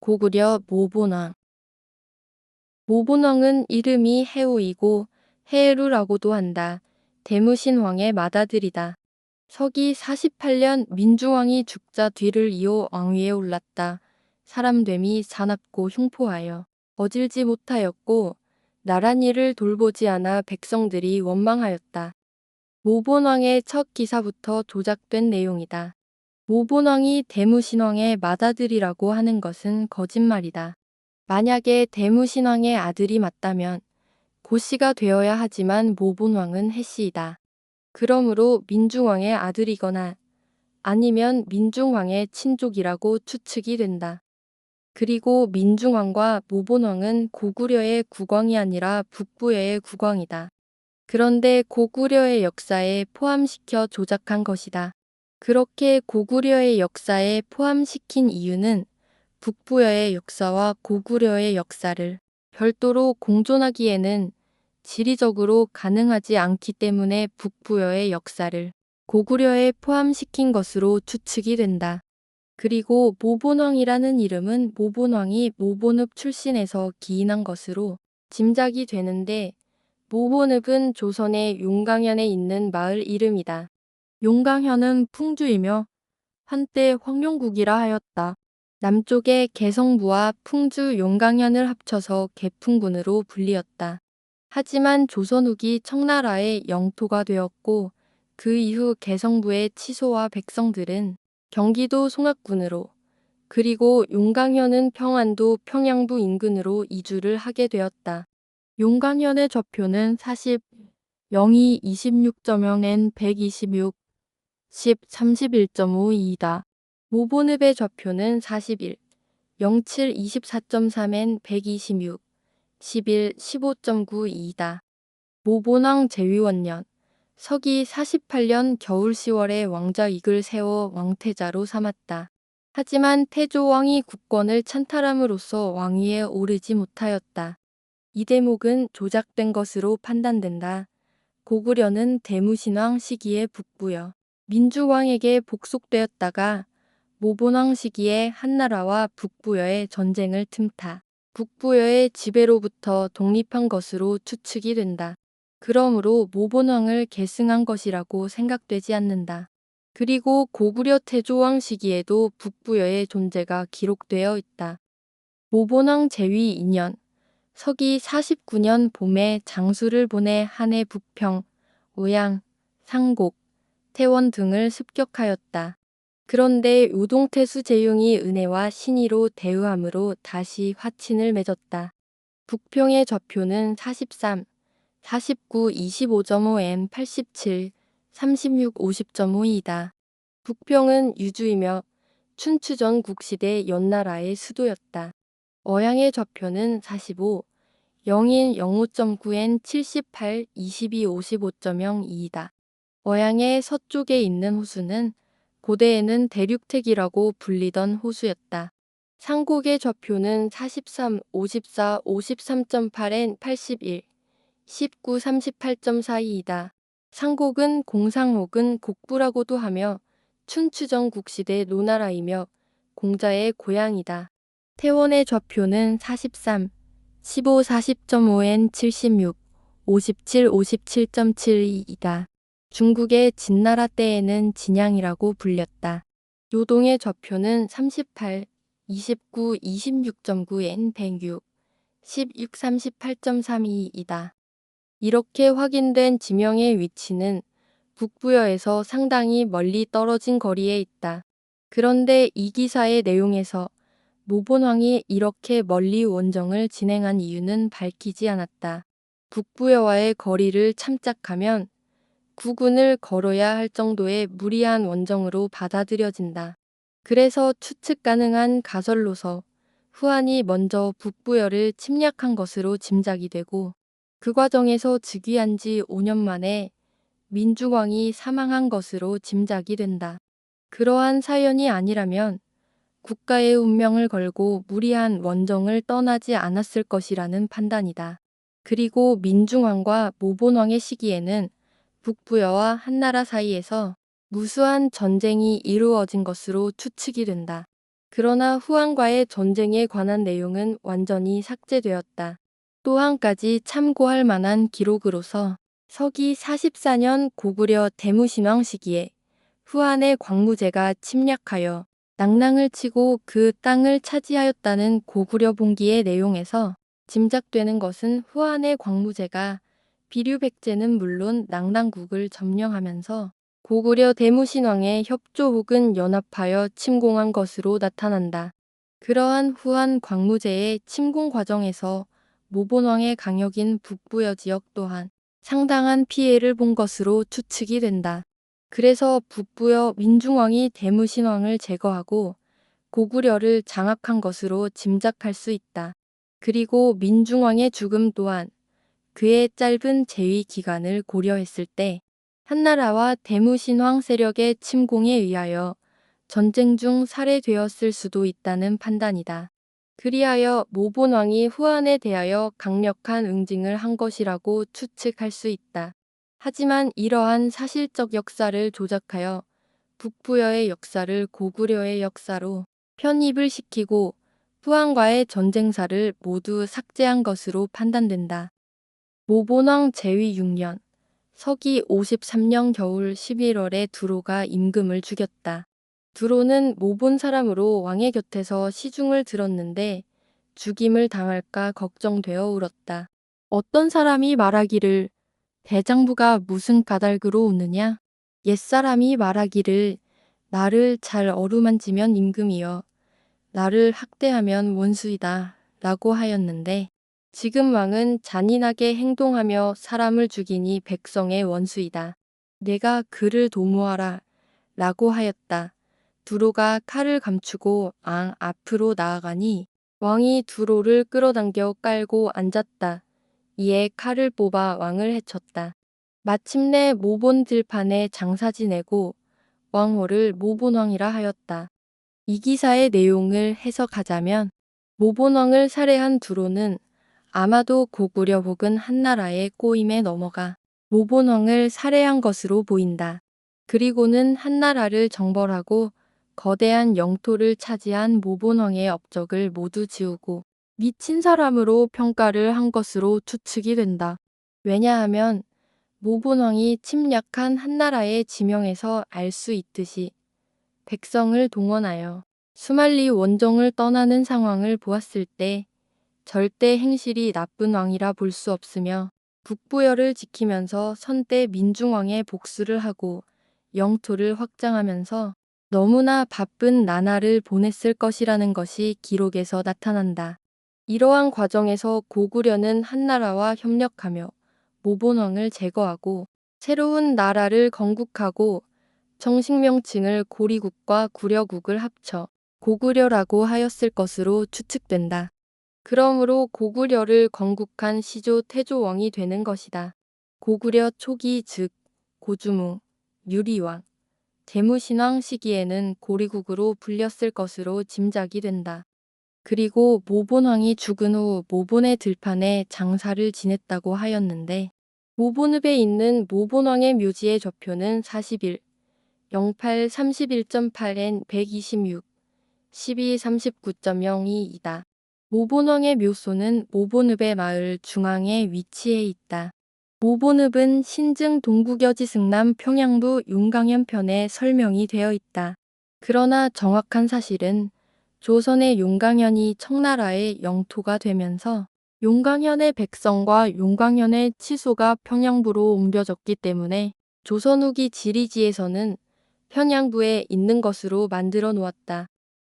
고구려 모본왕. 모본왕은 이름이 해우이고 해루라고도 한다. 대무신왕의 맏아들이다. 서기 48년 민중왕이 죽자 뒤를 이어 왕위에 올랐다. 사람됨이 사납고 흉포하여 어질지 못하였고 나란히를 돌보지 않아 백성들이 원망하였다. 모본왕의 첫 기사부터 조작된 내용이다. 모본왕이 대무신왕의 맏아들이라고 하는 것은 거짓말이다. 만약에 대무신왕의 아들이 맞다면 고씨가 되어야 하지만 모본왕은 해씨이다. 그러므로 민중왕의 아들이거나 아니면 민중왕의 친족이라고 추측이 된다. 그리고 민중왕과 모본왕은 고구려의 국왕이 아니라 북부여의 국왕이다. 그런데 고구려의 역사에 포함시켜 조작한 것이다. 그렇게 고구려의 역사에 포함시킨 이유는 북부여의 역사와 고구려의 역사를 별도로 공존하기에는 지리적으로 가능하지 않기 때문에 북부여의 역사를 고구려에 포함시킨 것으로 추측이 된다. 그리고 모본왕이라는 이름은 모본왕이 모본읍 출신에서 기인한 것으로 짐작이 되는데 모본읍은 조선의 용강현에 있는 마을 이름이다. 용강현은 풍주이며 한때 황룡국이라 하였다. 남쪽의 개성부와 풍주 용강현을 합쳐서 개풍군으로 불리었다. 하지만 조선 후기 청나라의 영토가 되었고 그 이후 개성부의 치소와 백성들은 경기도 송악군으로 그리고 용강현은 평안도 평양부 인근으로 이주를 하게 되었다. 용강현의 좌표는 40, 02, 26.0N 126, 10, 31.52이다. 모본읍의 좌표는 41, 07, 24.3N 126, 11, 15.92이다. 모본왕 제위원년, 서기 48년 겨울 10월에 왕자익을 세워 왕태자로 삼았다. 하지만 태조왕이 국권을 찬탈함으로써 왕위에 오르지 못하였다. 이 대목은 조작된 것으로 판단된다. 고구려는 대무신왕 시기에 북부여 민주왕에게 복속되었다가 모본왕 시기에 한나라와 북부여의 전쟁을 틈타 북부여의 지배로부터 독립한 것으로 추측이 된다. 그러므로 모본왕을 계승한 것이라고 생각되지 않는다. 그리고 고구려 태조왕 시기에도 북부여의 존재가 기록되어 있다. 모본왕 제위 2년 서기 49년 봄에 장수를 보내 한해 북평, 오양, 상곡, 태원 등을 습격하였다. 그런데 우동태수 제융이 은혜와 신의로 대우함으로 다시 화친을 맺었다. 북평의 좌표는 43, 49, 25.5M 87, 36, 50.5이다. 북평은 유주이며 춘추전 국시대 연나라의 수도였다. 어양의 좌표는 45, 01, 05.9N 78, 22, 55.02이다. 어양의 서쪽에 있는 호수는 고대에는 대륙택이라고 불리던 호수였다. 상곡의 좌표는 43, 54, 53.8N 81, 19, 38.42이다. 상곡은 공상 혹은 곡부라고도 하며 춘추전 국시대 노나라이며 공자의 고향이다. 태원의 좌표는 43, 15, 40.5N 76, 57, 57.72이다. 중국의 진나라 때에는 진양이라고 불렸다. 요동의 좌표는 38, 29, 26.9N 106, 16, 38.32이다. 이렇게 확인된 지명의 위치는 북부여에서 상당히 멀리 떨어진 거리에 있다. 그런데 이 기사의 내용에서 모본왕이 이렇게 멀리 원정을 진행한 이유는 밝히지 않았다. 북부여와의 거리를 참작하면 국운을 걸어야 할 정도의 무리한 원정으로 받아들여진다. 그래서 추측 가능한 가설로서 후한이 먼저 북부여를 침략한 것으로 짐작이 되고 그 과정에서 즉위한 지 5년 만에 민중왕이 사망한 것으로 짐작이 된다. 그러한 사연이 아니라면 국가의 운명을 걸고 무리한 원정을 떠나지 않았을 것이라는 판단이다. 그리고 민중왕과 모본왕의 시기에는 북부여와 한나라 사이에서 무수한 전쟁이 이루어진 것으로 추측이 된다. 그러나 후한과의 전쟁에 관한 내용은 완전히 삭제되었다. 또 한 가지 참고할 만한 기록으로서 서기 44년 고구려 대무신왕 시기에 후한의 광무제가 침략하여 낭랑을 치고 그 땅을 차지하였다는 고구려 본기의 내용에서 짐작되는 것은 후한의 광무제가 비류백제는 물론 낭랑국을 점령하면서 고구려 대무신왕의 협조 혹은 연합하여 침공한 것으로 나타난다. 그러한 후한 광무제의 침공 과정에서 모본왕의 강역인 북부여 지역 또한 상당한 피해를 본 것으로 추측이 된다. 그래서 북부여 민중왕이 대무신왕을 제거하고 고구려를 장악한 것으로 짐작할 수 있다. 그리고 민중왕의 죽음 또한 그의 짧은 재위 기간을 고려했을 때 한나라와 대무신왕 세력의 침공에 의하여 전쟁 중 살해되었을 수도 있다는 판단이다. 그리하여 모본왕이 후한에 대하여 강력한 응징을 한 것이라고 추측할 수 있다. 하지만 이러한 사실적 역사를 조작하여 북부여의 역사를 고구려의 역사로 편입을 시키고 후한과의 전쟁사를 모두 삭제한 것으로 판단된다. 모본왕 제위 6년, 서기 53년 겨울 11월에 두로가 임금을 죽였다. 두로는 모본 사람으로 왕의 곁에서 시중을 들었는데 죽임을 당할까 걱정되어 울었다. 어떤 사람이 말하기를 대장부가 무슨 까닭으로 우느냐? 옛사람이 말하기를 나를 잘 어루만지면 임금이여 나를 학대하면 원수이다 라고 하였는데 지금 왕은 잔인하게 행동하며 사람을 죽이니 백성의 원수이다. 내가 그를 도모하라 라고 하였다. 두로가 칼을 감추고 왕 앞으로 나아가니 왕이 두로를 끌어당겨 깔고 앉았다. 이에 칼을 뽑아 왕을 해쳤다. 마침내 모본 들판에 장사 지내고 왕호를 모본왕이라 하였다. 이 기사의 내용을 해석하자면 모본왕을 살해한 두로는 아마도 고구려 혹은 한나라의 꼬임에 넘어가 모본왕을 살해한 것으로 보인다. 그리고는 한나라를 정벌하고 거대한 영토를 차지한 모본왕의 업적을 모두 지우고 미친 사람으로 평가를 한 것으로 추측이 된다. 왜냐하면 모본왕이 침략한 한나라의 지명에서 알 수 있듯이 백성을 동원하여 수말리 원정을 떠나는 상황을 보았을 때 절대 행실이 나쁜 왕이라 볼 수 없으며 북부여를 지키면서 선대 민중왕의 복수를 하고 영토를 확장하면서 너무나 바쁜 나날을 보냈을 것이라는 것이 기록에서 나타난다. 이러한 과정에서 고구려는 한나라와 협력하며 모본왕을 제거하고 새로운 나라를 건국하고 정식 명칭을 고리국과 구려국을 합쳐 고구려라고 하였을 것으로 추측된다. 그러므로 고구려를 건국한 시조 태조왕이 되는 것이다. 고구려 초기 즉 고주무, 유리왕, 대무신왕 시기에는 고리국으로 불렸을 것으로 짐작이 된다. 그리고 모본왕이 죽은 후 모본의 들판에 장사를 지냈다고 하였는데 모본읍에 있는 모본왕의 묘지의 좌표는 41, 08 31.8N 126, 12 39.02이다. 모본왕의 묘소는 모본읍의 마을 중앙에 위치해 있다. 모본읍은 신증 동국여지 승남 평양부 용강현편에 설명이 되어 있다. 그러나 정확한 사실은 조선의 용강현이 청나라의 영토가 되면서 용강현의 백성과 용강현의 치소가 평양부로 옮겨졌기 때문에 조선 후기 지리지에서는 평양부에 있는 것으로 만들어 놓았다.